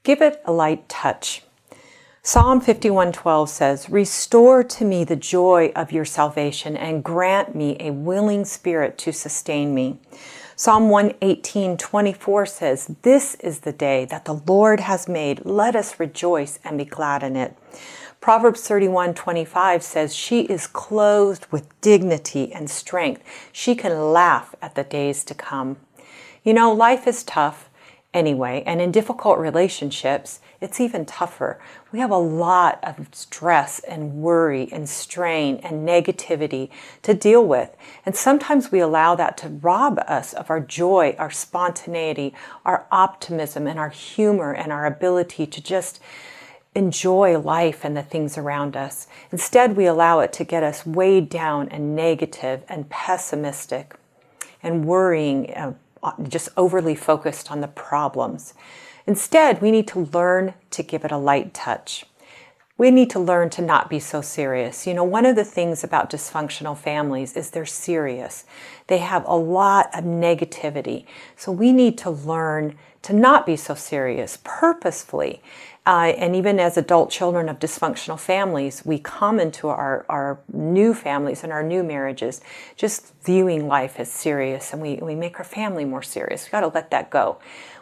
Give it a light touch. Psalm 51:12 says, "Restore to me the joy of your salvation and grant me a willing spirit to sustain me." Psalm 118:24 says, "This is the day that the Lord has made. Let us rejoice and be glad in it." Proverbs 31:25 says, "She is clothed with dignity and strength. She can laugh at the days to come." You know, life is tough anyway, and in difficult relationships, it's even tougher. We have a lot of stress and worry and strain and negativity to deal with. And sometimes we allow that to rob us of our joy, our spontaneity, our optimism, and our humor, and our ability to just enjoy life and the things around us. Instead, we allow it to get us weighed down and negative and pessimistic and worrying, just overly focused on the problems. Instead, we need to learn to give it a light touch. We need to learn to not be so serious. You know, one of the things about dysfunctional families is they're serious. They have a lot of negativity. So we need to learn to not be so serious purposefully. And even as adult children of dysfunctional families, we come into our new families and our new marriages just viewing life as serious, and we make our family more serious. We've got to let that go.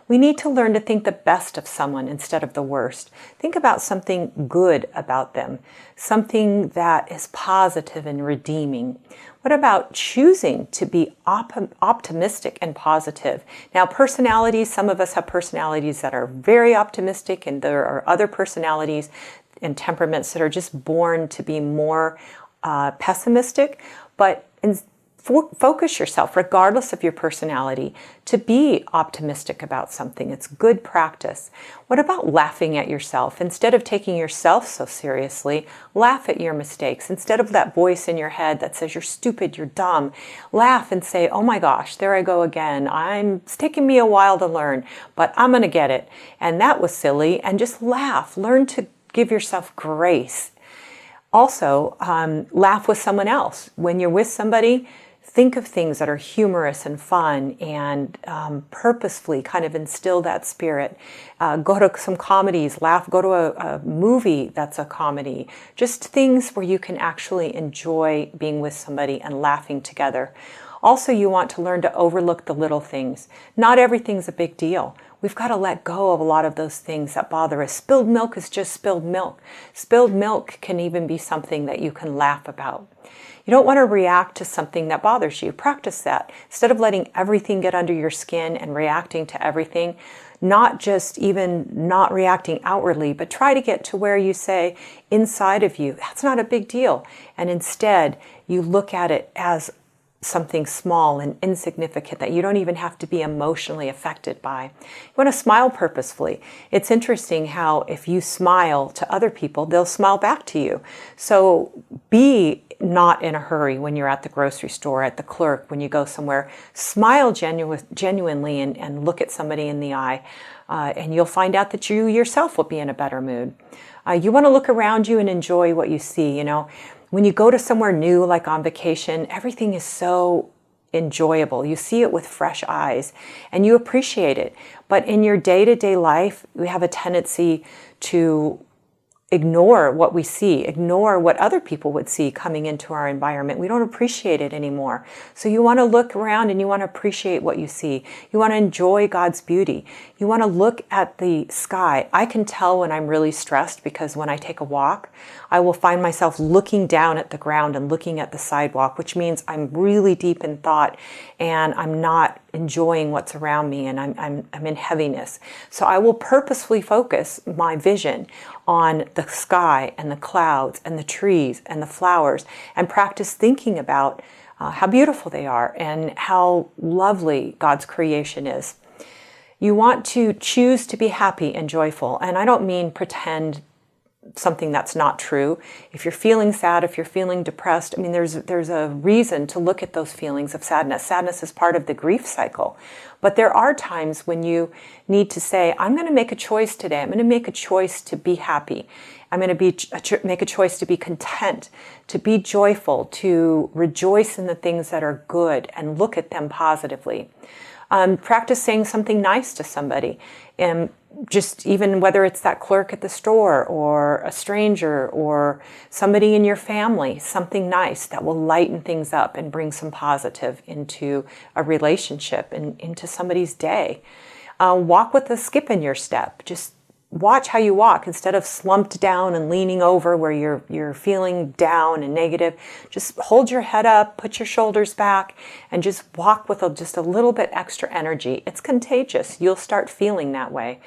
We need to learn to think the best of someone instead of the worst. Think about something good about them, something that is positive and redeeming. What about choosing to be optimistic and positive? Now, personalities, some of us have personalities that are very optimistic, and there are other personalities and temperaments that are just born to be more pessimistic. But focus yourself, regardless of your personality, to be optimistic about something. It's good practice. What about laughing at yourself? Instead of taking yourself so seriously, laugh at your mistakes. Instead of that voice in your head that says you're stupid, you're dumb, laugh and say, "Oh my gosh, there I go again. It's taking me a while to learn, but I'm going to get it. And that was silly." And just laugh. Learn to give yourself grace. Also, laugh with someone else. When you're with somebody, think of things that are humorous and fun, and purposefully kind of instill that spirit. Go to some comedies, laugh, go to a movie that's a comedy. Just things where you can actually enjoy being with somebody and laughing together. Also, you want to learn to overlook the little things. Not everything's a big deal. We've got to let go of a lot of those things that bother us. Spilled milk is just spilled milk. Spilled milk can even be something that you can laugh about. You don't want to react to something that bothers you. Practice that. Instead of letting everything get under your skin and reacting to everything, not just even not reacting outwardly, but try to get to where you say inside of you, that's not a big deal. And instead, you look at it as something small and insignificant that you don't even have to be emotionally affected by. You want to smile purposefully. It's interesting how if you smile to other people, they'll smile back to you. So be not in a hurry when you're at the grocery store, at the clerk, when you go somewhere. Smile genuinely and look at somebody in the eye, and you'll find out that you yourself will be in a better mood. You want to look around you and enjoy what you see. You know, when you go to somewhere new, like on vacation, everything is so enjoyable. You see it with fresh eyes and you appreciate it. But in your day-to-day life, we have a tendency to ignore what we see, ignore what other people would see coming into our environment. We don't appreciate it anymore. So you want to look around and you want to appreciate what you see. You want to enjoy God's beauty. You want to look at the sky. I can tell when I'm really stressed because when I take a walk, I will find myself looking down at the ground and looking at the sidewalk, which means I'm really deep in thought and I'm not enjoying what's around me, and I'm in heaviness. So I will purposefully focus my vision on the sky and the clouds and the trees and the flowers, and practice thinking about how beautiful they are and how lovely God's creation is. You want to choose to be happy and joyful, and I don't mean pretend something that's not true. If you're feeling sad, if you're feeling depressed, I mean, there's a reason to look at those feelings of sadness. Sadness is part of the grief cycle. But there are times when you need to say, I'm going to make a choice today. I'm going to make a choice to be happy. I'm going to make a choice to be content, to be joyful, to rejoice in the things that are good and look at them positively. Practice saying something nice to somebody. And just even whether it's that clerk at the store or a stranger or somebody in your family, something nice that will lighten things up and bring some positive into a relationship and into somebody's day. Walk with a skip in your step. Just watch how you walk instead of slumped down and leaning over where you're feeling down and negative. Just hold your head up, put your shoulders back, and just walk with just a little bit extra energy. It's contagious. You'll start feeling that way.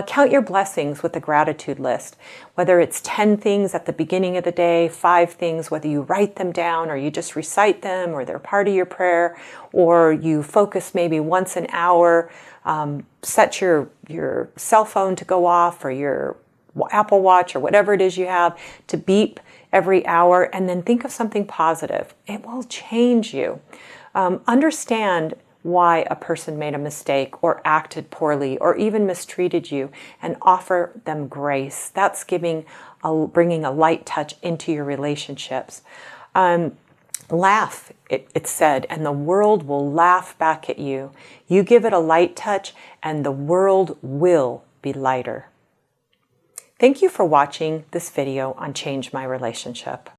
Count your blessings with a gratitude list, whether it's 10 things at the beginning of the day, 5 things, whether you write them down or you just recite them or they're part of your prayer, or you focus maybe once an hour. Set your cell phone to go off or your Apple Watch or whatever it is you have to beep every hour, and then think of something positive. It will change you. Understand why a person made a mistake or acted poorly or even mistreated you, and offer them grace. That's bringing a light touch into your relationships. Laugh, it's said, and the world will laugh back at you. You give it a light touch and the world will be lighter. Thank you for watching this video on Change My Relationship.